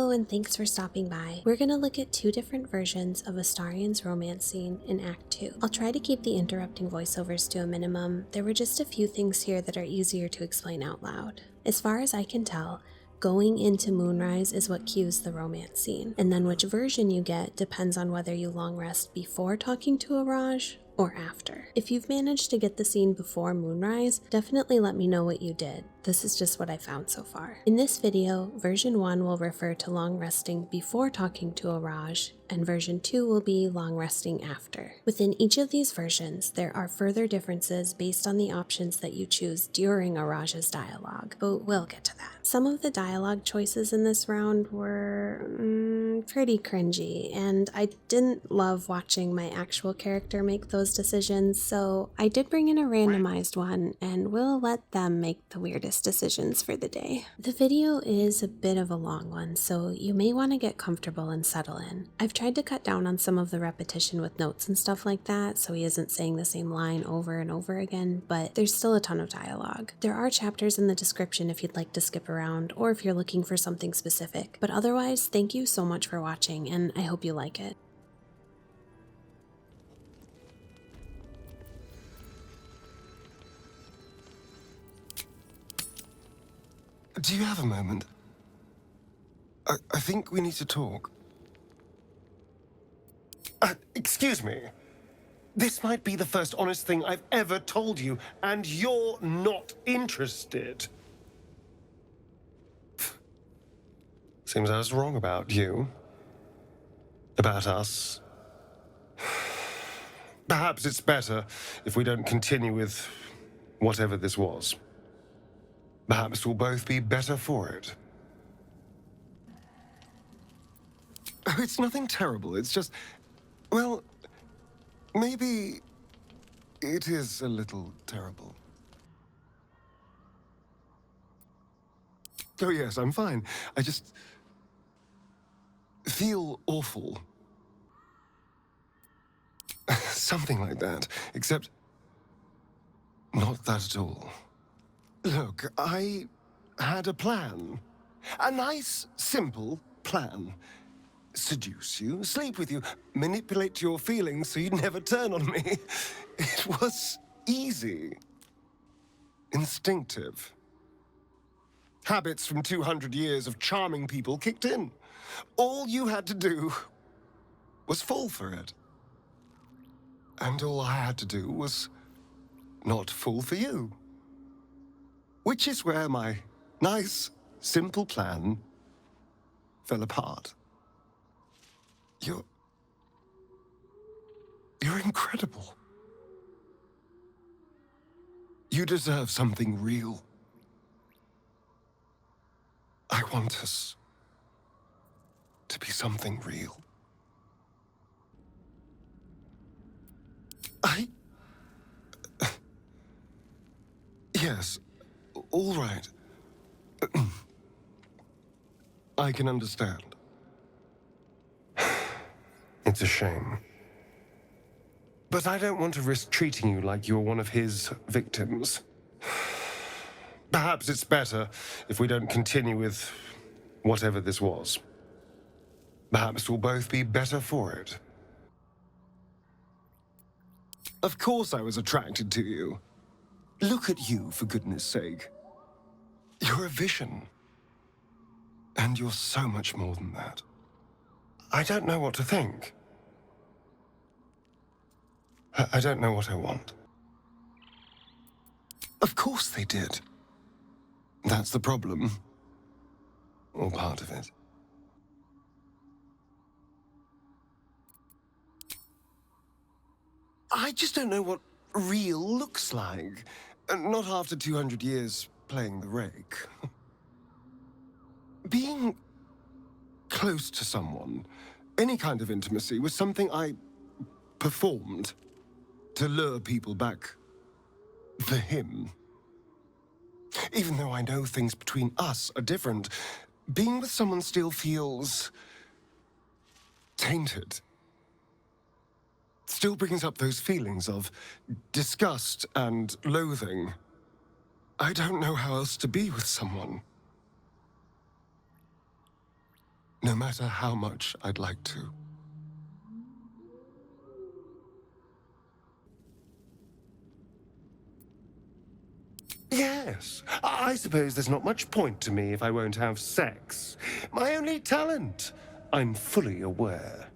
Hello and thanks for stopping by. We're gonna look at two different versions of Astarion's romance scene in Act 2. I'll try to keep the interrupting voiceovers to a minimum. There were just a few things here that are easier to explain out loud. As far as I can tell, going into Moonrise is what cues the romance scene, and then which version you get depends on whether you long rest before talking to Araj or after. If you've managed to get the scene before Moonrise, definitely let me know what you did. This is just what I found so far. In this video, version 1 will refer to long resting before talking to Araj, and version 2 will be long resting after. Within each of these versions, there are further differences based on the options that you choose during Araj's dialogue, but we'll get to that. Some of the dialogue choices in this round were pretty cringy, and I didn't love watching my actual character make those decisions, so I did bring in a randomized one, and we'll let them make the weirdest decisions for the day. The video is a bit of a long one, so you may want to get comfortable and settle in. I've tried to cut down on some of the repetition with notes and stuff like that, so he isn't saying the same line over and over again, but there's still a ton of dialogue. There are chapters in the description if you'd like to skip around, or if you're looking for something specific, but otherwise, thank you so much for watching, and I hope you like it. Do you have a moment? I think we need to talk. Excuse me. This might be the first honest thing I've ever told you, and you're not interested. Seems I was wrong about you. About us. Perhaps it's better if we don't continue with whatever this was. Perhaps we'll both be better for it. Oh, it's nothing terrible. It's just, well, maybe it is a little terrible. Oh, yes, I'm fine. I just feel awful. Something like that, except not that at all. Look, I had a plan. A nice, simple plan. Seduce you, sleep with you, manipulate your feelings so you'd never turn on me. It was easy. Instinctive. Habits from 200 years of charming people kicked in. All you had to do was fall for it. And all I had to do was not fall for you. Which is where my nice, simple plan fell apart. You're incredible. You deserve something real. I want us to be something real. Yes, all right. I can understand. It's a shame. But I don't want to risk treating you like you're one of his victims. Perhaps it's better if we don't continue with whatever this was. Perhaps we'll both be better for it. Of course I was attracted to you. Look at you, for goodness sake. You're a vision. And you're so much more than that. I don't know what to think. I don't know what I want. Of course they did. That's the problem. Or part of it. I just don't know what real looks like. Not after 200 years playing the rake. Being close to someone, any kind of intimacy, was something I performed to lure people back for him. Even though I know things between us are different, being with someone still feels tainted. Still brings up those feelings of disgust and loathing. I don't know how else to be with someone. no matter how much I'd like to. Yes, I suppose there's not much point to me if I won't have sex. My only talent, I'm fully aware.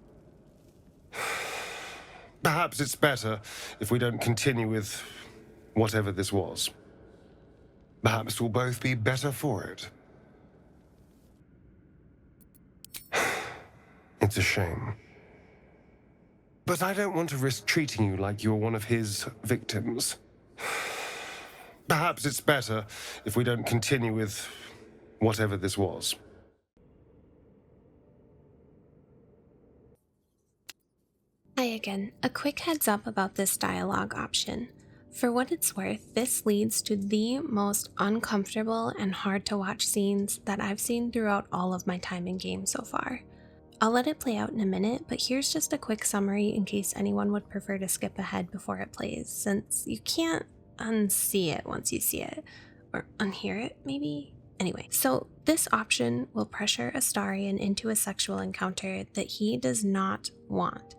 Perhaps it's better if we don't continue with whatever this was. Perhaps we'll both be better for it. It's a shame. But I don't want to risk treating you like you're one of his victims. Perhaps it's better if we don't continue with whatever this was. Hi again. A quick heads up about this dialogue option. For what it's worth, this leads to the most uncomfortable and hard to watch scenes that I've seen throughout all of my time in game so far. I'll let it play out in a minute, but here's just a quick summary in case anyone would prefer to skip ahead before it plays, since you can't unsee it once you see it. Or unhear it, maybe? Anyway, so this option will pressure Astarion into a sexual encounter that he does not want.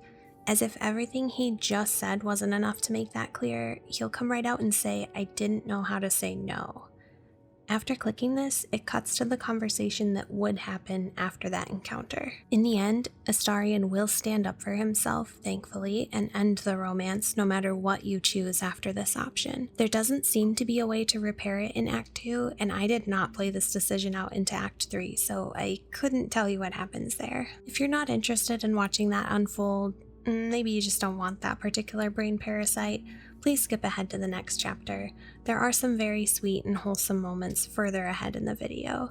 As if everything he just said wasn't enough to make that clear, he'll come right out and say, "I didn't know how to say no." After clicking this, it cuts to the conversation that would happen after that encounter. In the end, Astarion will stand up for himself, thankfully, and end the romance no matter what you choose after this option. There doesn't seem to be a way to repair it in Act 2, and I did not play this decision out into Act 3, so I couldn't tell you what happens there. If you're not interested in watching that unfold, maybe you just don't want that particular brain parasite, please skip ahead to the next chapter. There are some very sweet and wholesome moments further ahead in the video.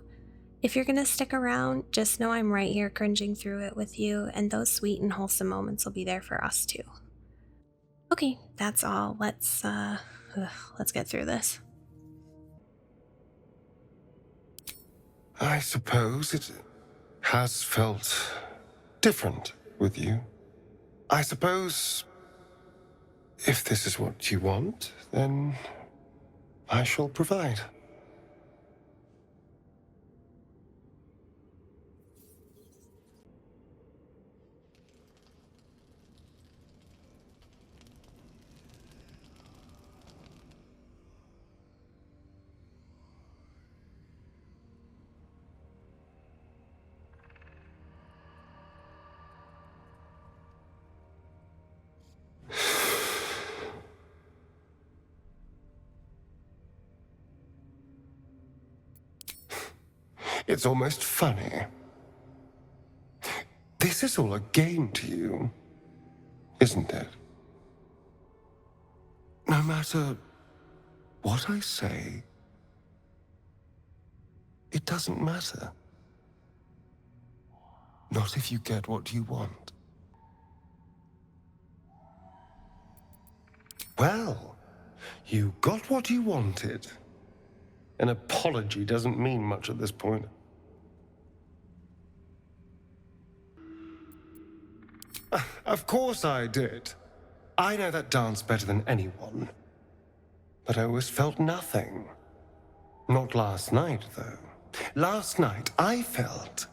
If you're gonna stick around, just know I'm right here cringing through it with you, and those sweet and wholesome moments will be there for us too. Okay, that's all. Let's get through this. I suppose it has felt different with you. I suppose if this is what you want, then I shall provide. It's almost funny. This is all a game to you, isn't it? No matter what I say, it doesn't matter. Not if you get what you want. Well, you got what you wanted. An apology doesn't mean much at this point. Of course I did. I know that dance better than anyone. But I always felt nothing. Not last night, though. Last night, I felt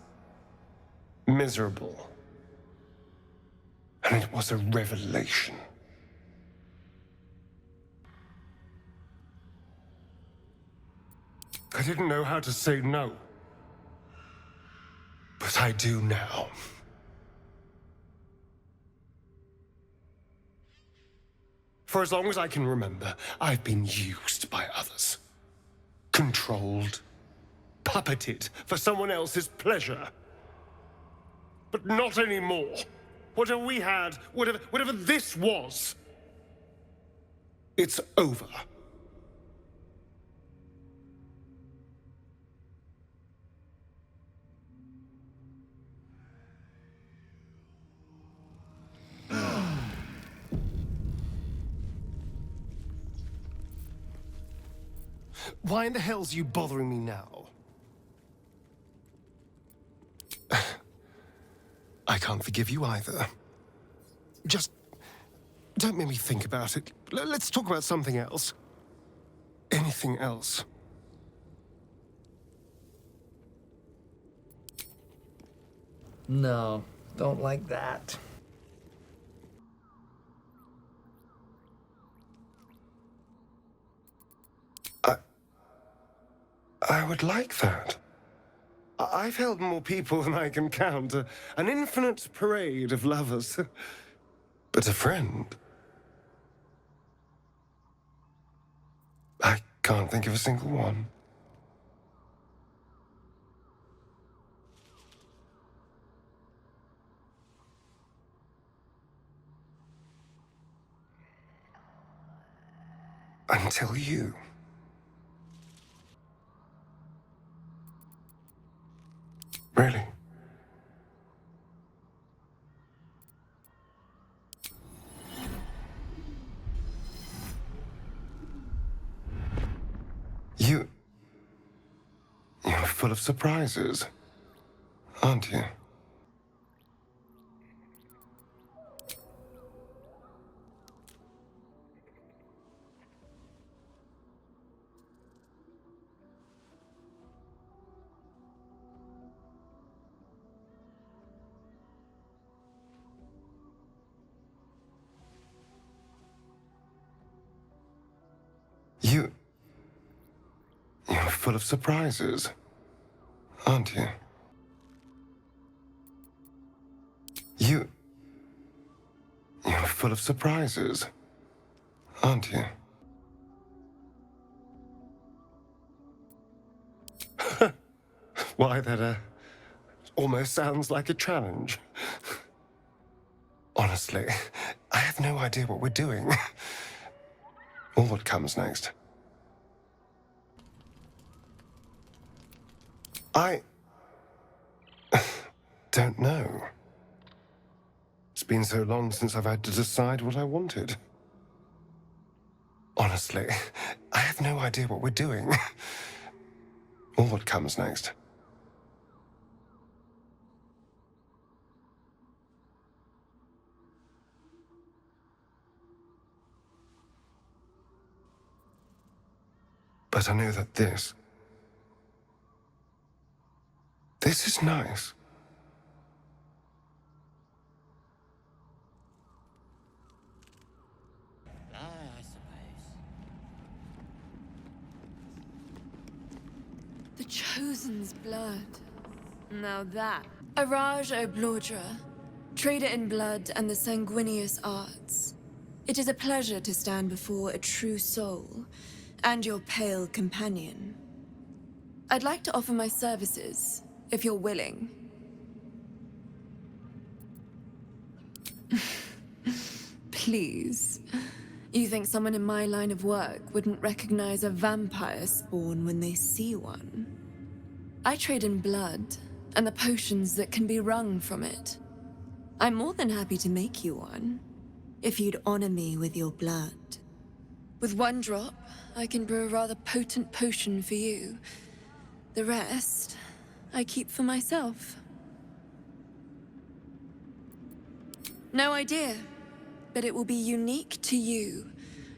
miserable. And it was a revelation. I didn't know how to say no. But I do now. For as long as I can remember, I've been used by others. Controlled. Puppeted for someone else's pleasure. But not anymore. Whatever we had, whatever this was, it's over. Why in the hell's you bothering me now? I can't forgive you either. Just don't make me think about it. Let's talk about something else. Anything else. No, don't like that. I would like that. I've held more people than I can count. An infinite parade of lovers. But a friend? I can't think of a single one. Until you. Really? You're full of surprises, aren't you? You're full of surprises, aren't you? You're full of surprises, aren't you? Why, that almost sounds like a challenge. Honestly, I have no idea what we're doing. Or what comes next. I don't know. It's been so long since I've had to decide what I wanted. Honestly, I have no idea what we're doing. Or what comes next. But I know that this is nice. I suppose. The Chosen's blood. Now that. Araj Baldur, trader in blood and the sanguineous arts. It is a pleasure to stand before a true soul, and your pale companion. I'd like to offer my services, if you're willing. Please. You think someone in my line of work wouldn't recognize a vampire spawn when they see one? I trade in blood, and the potions that can be wrung from it. I'm more than happy to make you one, if you'd honor me with your blood. With one drop, I can brew a rather potent potion for you. The rest, I keep for myself. No idea, but it will be unique to you.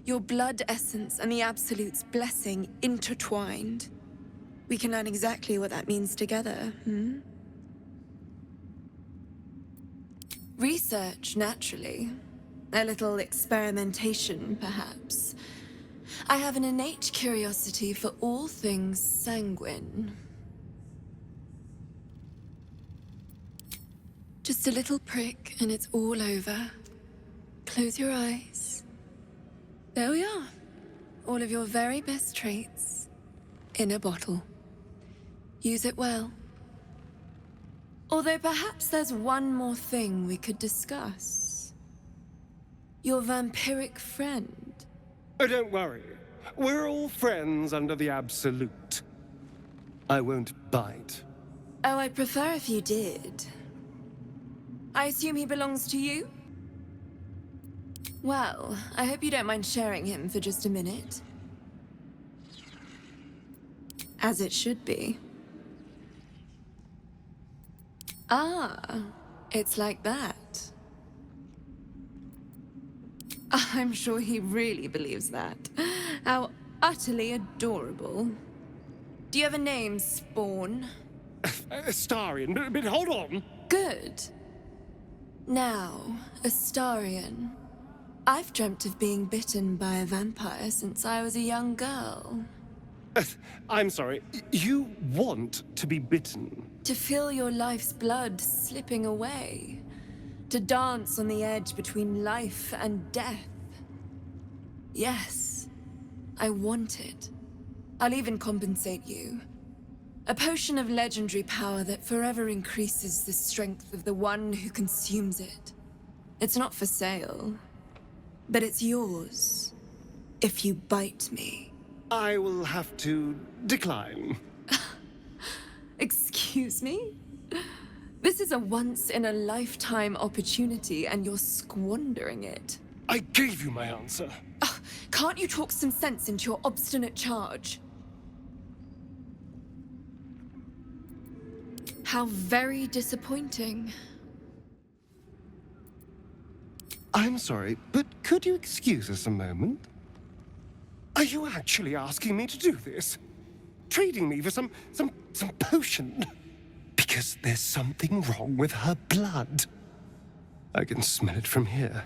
Your blood essence and the Absolute's blessing intertwined. We can learn exactly what that means together, Research, naturally. A little experimentation, perhaps. I have an innate curiosity for all things sanguine. Just a little prick and it's all over. Close your eyes. There we are. All of your very best traits in a bottle. Use it well. Although perhaps there's one more thing we could discuss. Your vampiric friend. Oh, don't worry. We're all friends under the Absolute. I won't bite. Oh, I'd prefer if you did. I assume he belongs to you? Well, I hope you don't mind sharing him for just a minute. As it should be. Ah, it's like that. I'm sure he really believes that. How utterly adorable. Do you have a name, Spawn? Astarion, but hold on. Good. Now, Astarion. I've dreamt of being bitten by a vampire since I was a young girl. I'm sorry, you want to be bitten? To feel your life's blood slipping away. To dance on the edge between life and death. Yes, I want it. I'll even compensate you. A potion of legendary power that forever increases the strength of the one who consumes it. It's not for sale, but it's yours if you bite me. I will have to decline. Excuse me? This is a once-in-a-lifetime opportunity, and you're squandering it. I gave you my answer. Can't you talk some sense into your obstinate charge? How very disappointing. I'm sorry, but could you excuse us a moment? Are you actually asking me to do this? Trading me for some potion? Because there's something wrong with her blood. I can smell it from here.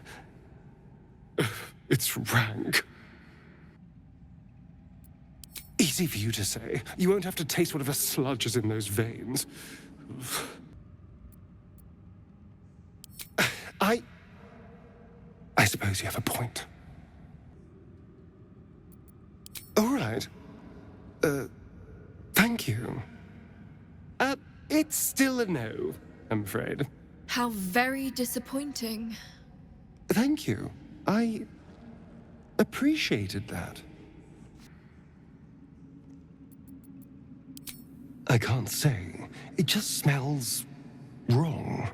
It's rank. Easy for you to say. You won't have to taste whatever sludge is in those veins. I suppose you have a point. All right. Thank you. It's still a no, I'm afraid. How very disappointing. Thank you. I appreciated that. I can't say. It just smells wrong.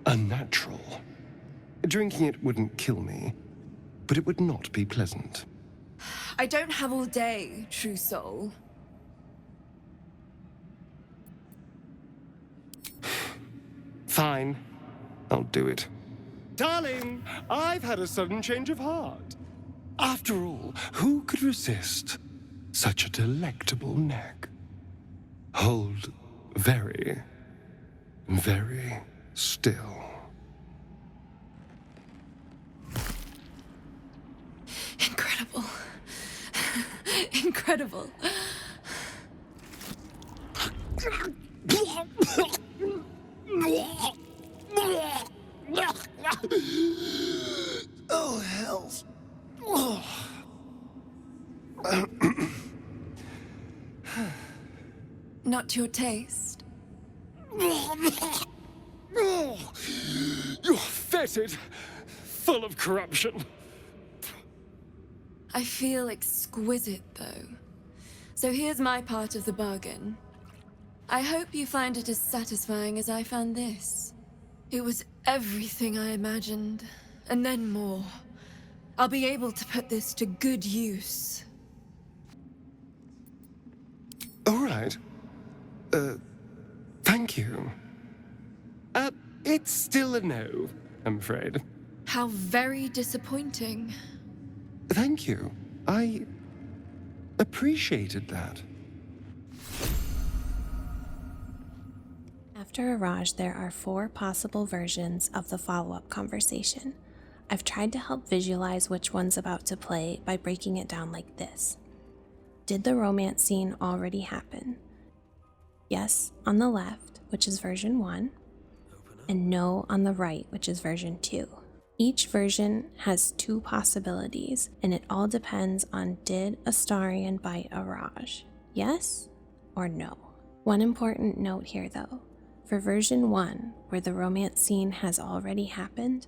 Unnatural. Drinking it wouldn't kill me, but it would not be pleasant. I don't have all day, true soul. Fine. I'll do it. Darling, I've had a sudden change of heart. After all, who could resist such a delectable neck? Hold very, very still. Incredible. Incredible. Oh, hells. Not to your taste. You're fetid, full of corruption. I feel exquisite, though. So here's my part of the bargain. I hope you find it as satisfying as I found this. It was everything I imagined, and then more. I'll be able to put this to good use. All right. Thank you. It's still a no, I'm afraid. How very disappointing. Thank you. I appreciated that. After Araj, there are 4 possible versions of the follow-up conversation. I've tried to help visualize which one's about to play by breaking it down like this. Did the romance scene already happen? Yes on the left, which is version 1, and no on the right, which is version 2. Each version has 2 possibilities, and it all depends on did Astarion bite Araj? Yes or no? One important note here though. For version 1, where the romance scene has already happened,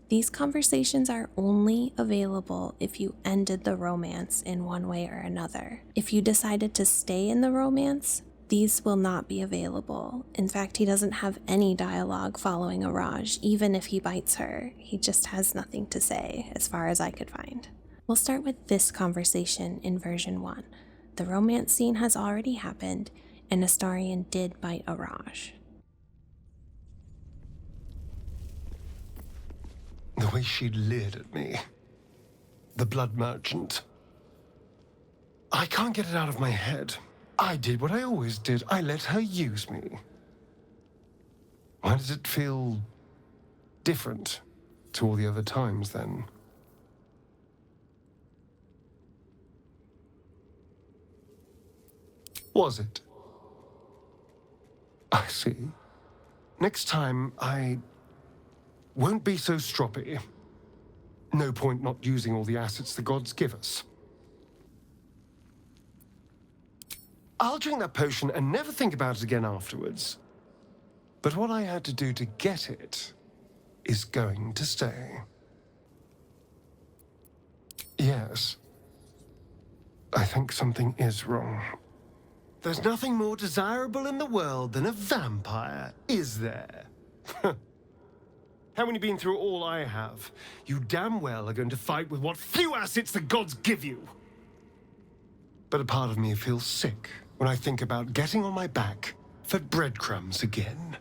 these conversations are only available if you ended the romance in one way or another. If you decided to stay in the romance, these will not be available. In fact, he doesn't have any dialogue following Araj, even if he bites her. He just has nothing to say, as far as I could find. We'll start with this conversation in version 1. The romance scene has already happened, and Astarion did bite Araj. The way she leered at me. The blood merchant. I can't get it out of my head. I did what I always did. I let her use me. Why does it feel different to all the other times then? Was it? I see. Next time, I won't be so stroppy. No point not using all the assets the gods give us. I'll drink that potion and never think about it again afterwards. But what I had to do to get it is going to stay. Yes. I think something is wrong. There's nothing more desirable in the world than a vampire, is there? Having been through all I have, you damn well are going to fight with what few assets the gods give you. But a part of me feels sick when I think about getting on my back for breadcrumbs again.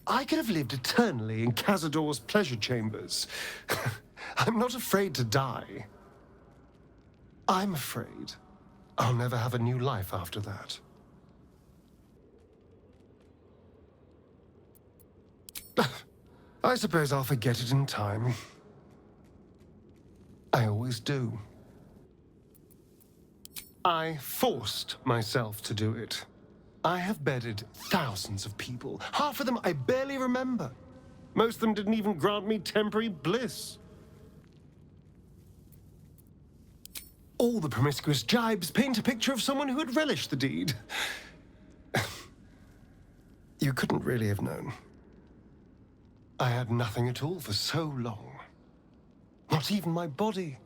I could have lived eternally in Cazador's pleasure chambers. I'm not afraid to die. I'm afraid I'll never have a new life after that. I suppose I'll forget it in time. I always do. I forced myself to do it. I have bedded thousands of people. Half of them I barely remember. Most of them didn't even grant me temporary bliss. All the promiscuous jibes paint a picture of someone who had relished the deed. You couldn't really have known. I had nothing at all for so long. Not even my body.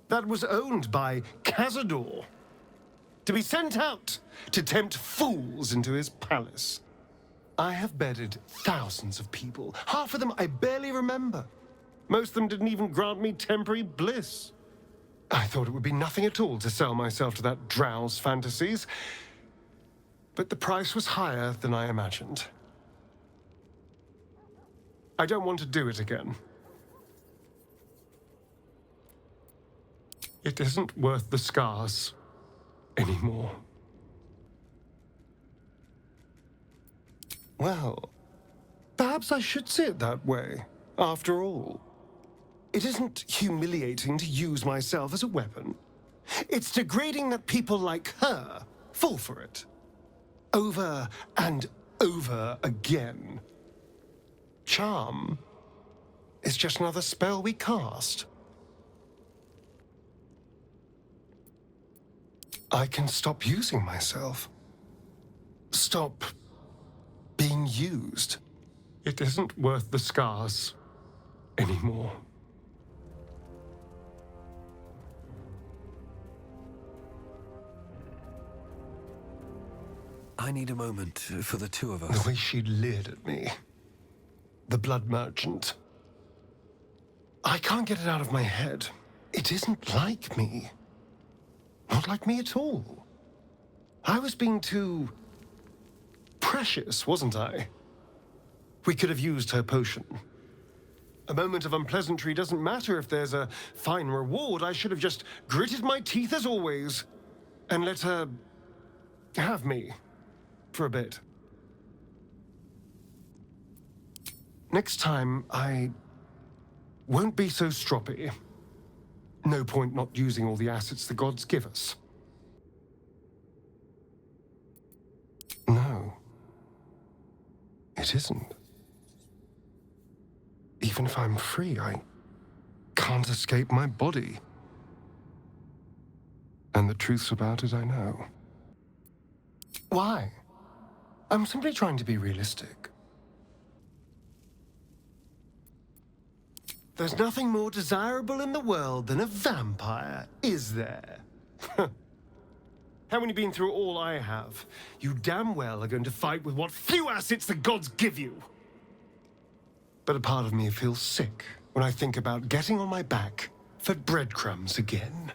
That was owned by Cazador. To be sent out to tempt fools into his palace. I have bedded thousands of people. Half of them I barely remember. Most of them didn't even grant me temporary bliss. I thought it would be nothing at all to sell myself to that drow's fantasies. But the price was higher than I imagined. I don't want to do it again. It isn't worth the scars anymore. Well, perhaps I should see it that way, after all. It isn't humiliating to use myself as a weapon. It's degrading that people like her fall for it. Over and over again. Charm is just another spell we cast. I can stop using myself. Stop being used. It isn't worth the scars anymore. I need a moment for the two of us. The way she leered at me. The blood merchant. I can't get it out of my head. It isn't like me. Not like me at all. I was being too precious, wasn't I? We could have used her potion. A moment of unpleasantry doesn't matter if there's a fine reward. I should have just gritted my teeth as always and let her have me for a bit. Next time, I won't be so stroppy. No point not using all the assets the gods give us. No. It isn't. Even if I'm free, I can't escape my body. And the truths about it I know. Why? I'm simply trying to be realistic. There's nothing more desirable in the world than a vampire, is there? Having been through all I have, you damn well are going to fight with what few assets the gods give you. But a part of me feels sick when I think about getting on my back for breadcrumbs again.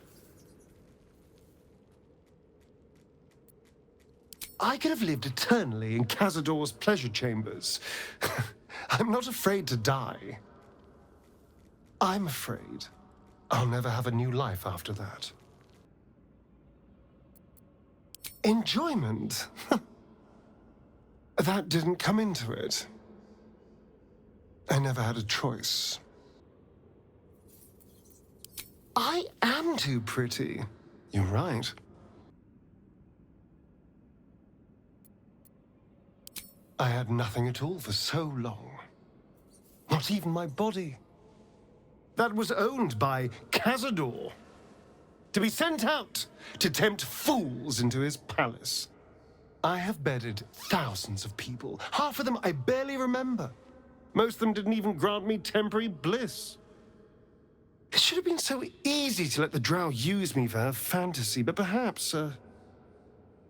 I could have lived eternally in Cazador's pleasure chambers. I'm not afraid to die. I'm afraid I'll never have a new life after that. Enjoyment? That didn't come into it. I never had a choice. I am too pretty. You're right. I had nothing at all for so long. Not even my body. That was owned by Cazador. To be sent out to tempt fools into his palace. I have bedded thousands of people. Half of them I barely remember. Most of them didn't even grant me temporary bliss. It should have been so easy to let the drow use me for her fantasy, but perhaps,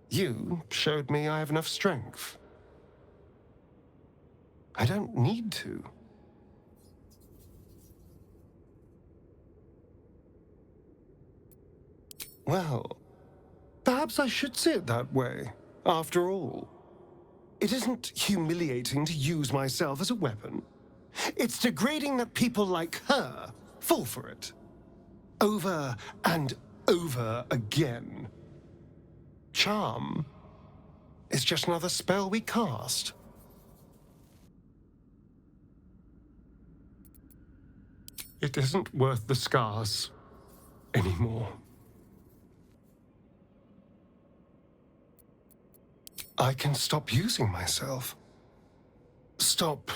you showed me I have enough strength. I don't need to. Well, perhaps I should see it that way, after all. It isn't humiliating to use myself as a weapon. It's degrading that people like her fall for it. Over and over again. Charm is just another spell we cast. It isn't worth the scars anymore. I can stop using myself. Stop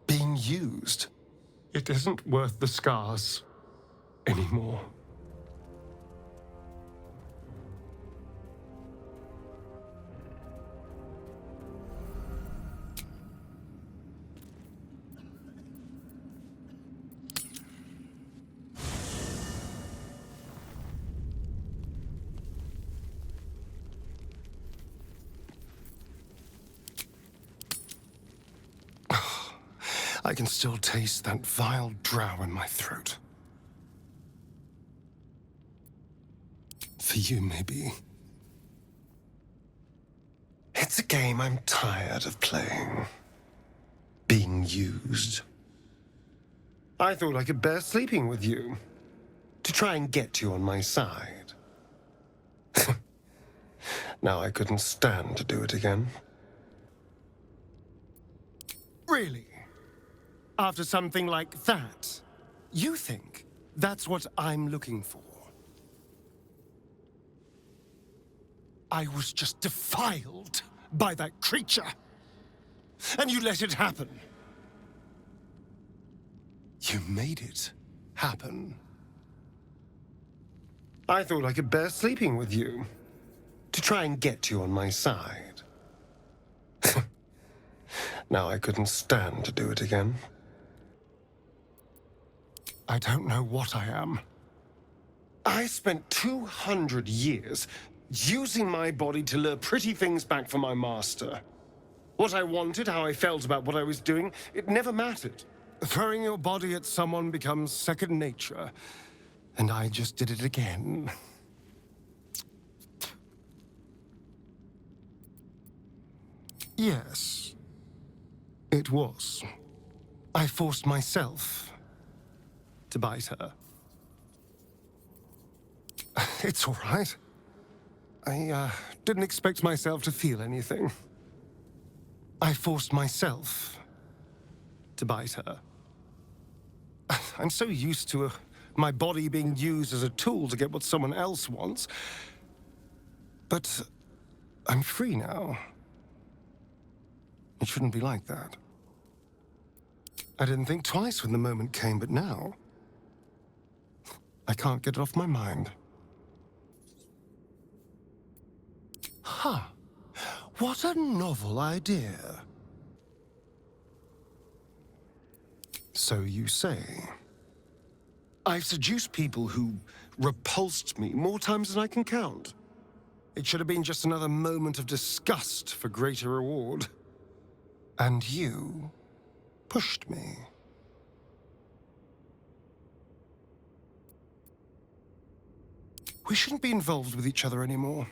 being used. It isn't worth the scars anymore. I can still taste that vile drow in my throat. For you, maybe. It's a game I'm tired of playing. Being used. I thought I could bear sleeping with you. To try and get you on my side. Now I couldn't stand to do it again. Really? After something like that, you think that's what I'm looking for? I was just defiled by that creature. And you let it happen. You made it happen. I thought I could bear sleeping with you. To try and get you on my side. Now I couldn't stand to do it again. I don't know what I am. I spent 200 years using my body to lure pretty things back for my master. What I wanted, how I felt about what I was doing, it never mattered. Throwing your body at someone becomes second nature, and I just did it again. Yes, it was. I forced myself to bite her. It's all right. I didn't expect myself to feel anything. I forced myself to bite her. I'm so used to my body being used as a tool to get what someone else wants. But I'm free now. It shouldn't be like that. I didn't think twice when the moment came, but now I can't get it off my mind. Huh. What a novel idea. So you say. I've seduced people who repulsed me more times than I can count. It should have been just another moment of disgust for greater reward. And you pushed me. We shouldn't be involved with each other anymore.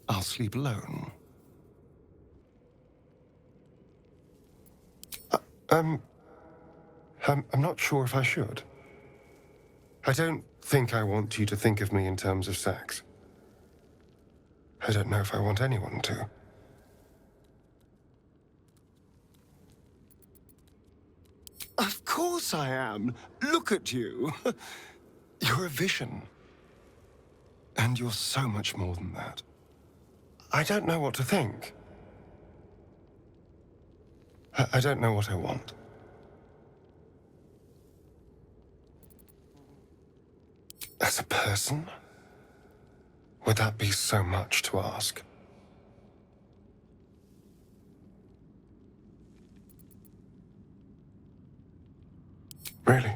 I'll sleep alone. I'm not sure if I should. I don't think I want you to think of me in terms of sex. I don't know if I want anyone to. Of course I am. Look at you. You're a vision. And you're so much more than that. I don't know what to think. I don't know what I want. As a person, would that be so much to ask? Really?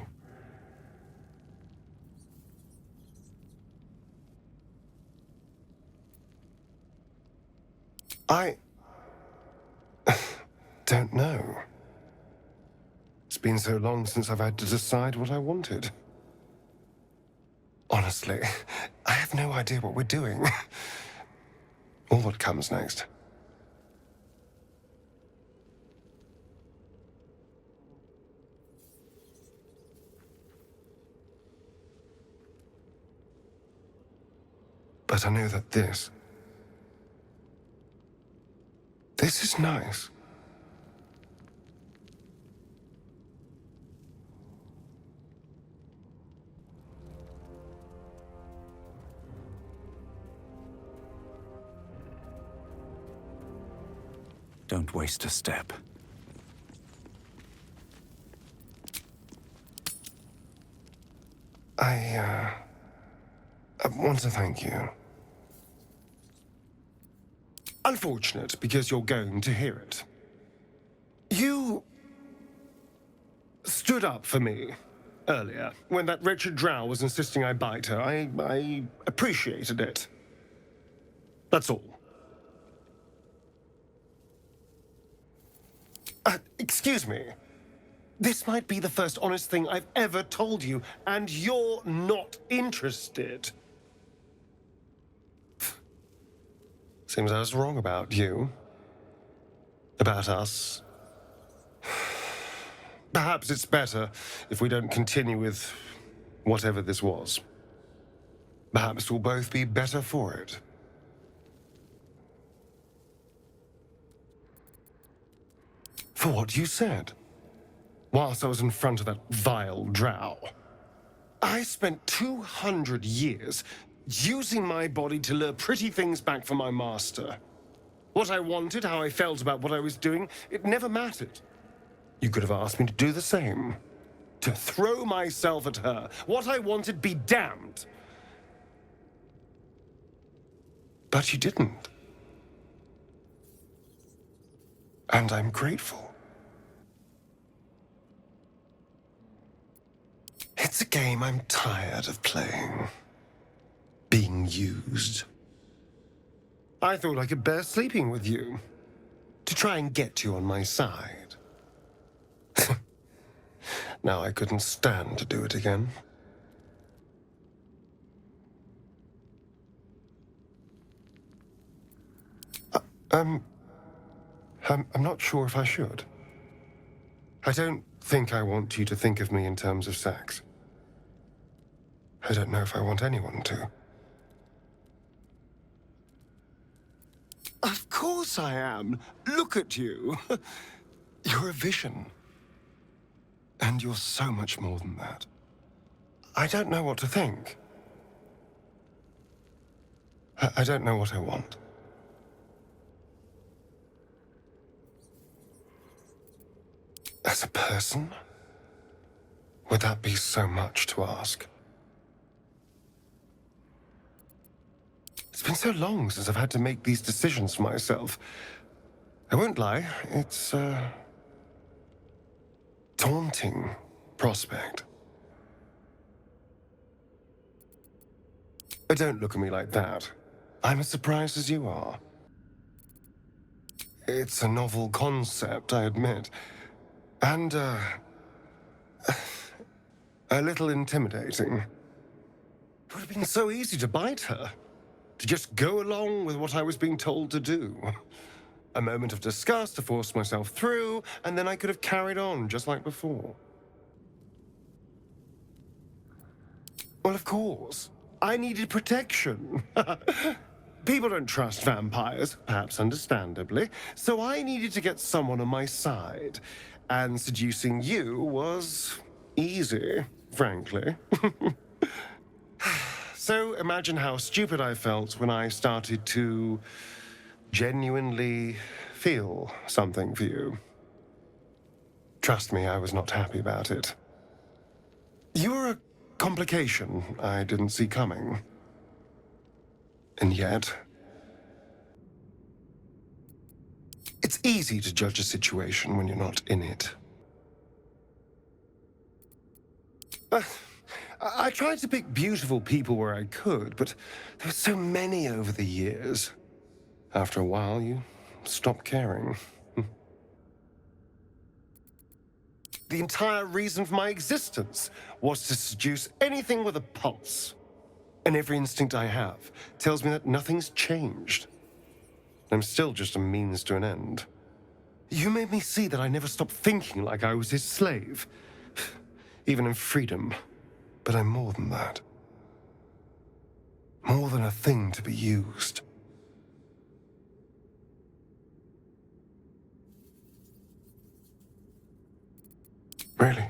I don't know. It's been so long since I've had to decide what I wanted. Honestly, I have no idea what we're doing. Or what comes next. But I know that this is nice. Don't waste a step. I want to thank you. Unfortunate, because you're going to hear it. You stood up for me earlier, when that wretched drow was insisting I bite her. I appreciated it. That's all. Excuse me. This might be the first honest thing I've ever told you, and you're not interested. Seems I was wrong about you. About us. Perhaps it's better if we don't continue with whatever this was. Perhaps we'll both be better for it. For what you said. Whilst I was in front of that vile drow. I spent 200 years using my body to lure pretty things back from my master. What I wanted, how I felt about what I was doing, it never mattered. You could have asked me to do the same. To throw myself at her. What I wanted, be damned. But you didn't. And I'm grateful. It's a game I'm tired of playing. Being used. I thought I could bear sleeping with you. To try and get you on my side. Now I couldn't stand to do it again. I'm not sure if I should. I don't think I want you to think of me in terms of sex. I don't know if I want anyone to. Of course I am. Look at you. You're a vision. And you're so much more than that. I don't know what to think. I don't know what I want. As a person, would that be so much to ask? It's been so long since I've had to make these decisions for myself. I won't lie, it's a daunting prospect. But don't look at me like that. I'm as surprised as you are. It's a novel concept, I admit. And, a little intimidating. It would have been so easy to bite her. To just go along with what I was being told to do. A moment of disgust to force myself through, and then I could have carried on just like before. Well, of course. I needed protection. People don't trust vampires, perhaps understandably, so I needed to get someone on my side. And seducing you was easy, frankly. So imagine how stupid I felt when I started to genuinely feel something for you. Trust me, I was not happy about it. You were a complication I didn't see coming. And yet, it's easy to judge a situation when you're not in it. I tried to pick beautiful people where I could, but there were so many over the years. After a while, you stop caring. The entire reason for my existence was to seduce anything with a pulse. And every instinct I have tells me that nothing's changed. I'm still just a means to an end. You made me see that I never stopped thinking like I was his slave. Even in freedom. But I'm more than that. More than a thing to be used. Really?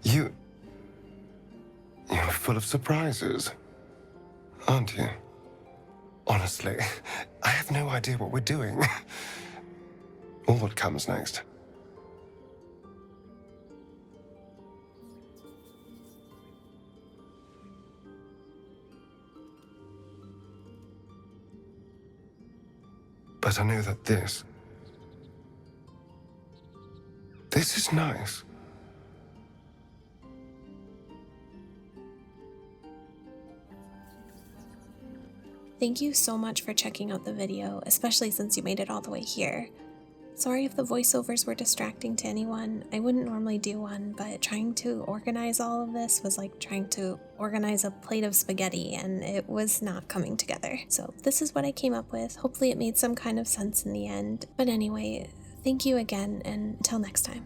You're full of surprises, aren't you? Honestly, I have no idea what we're doing. Or what comes next. But I know that this is nice. Thank you so much for checking out the video, especially since you made it all the way here. Sorry if the voiceovers were distracting to anyone. I wouldn't normally do one, but trying to organize all of this was like trying to organize a plate of spaghetti, and it was not coming together. So this is what I came up with. Hopefully it made some kind of sense in the end. But anyway, thank you again, and until next time.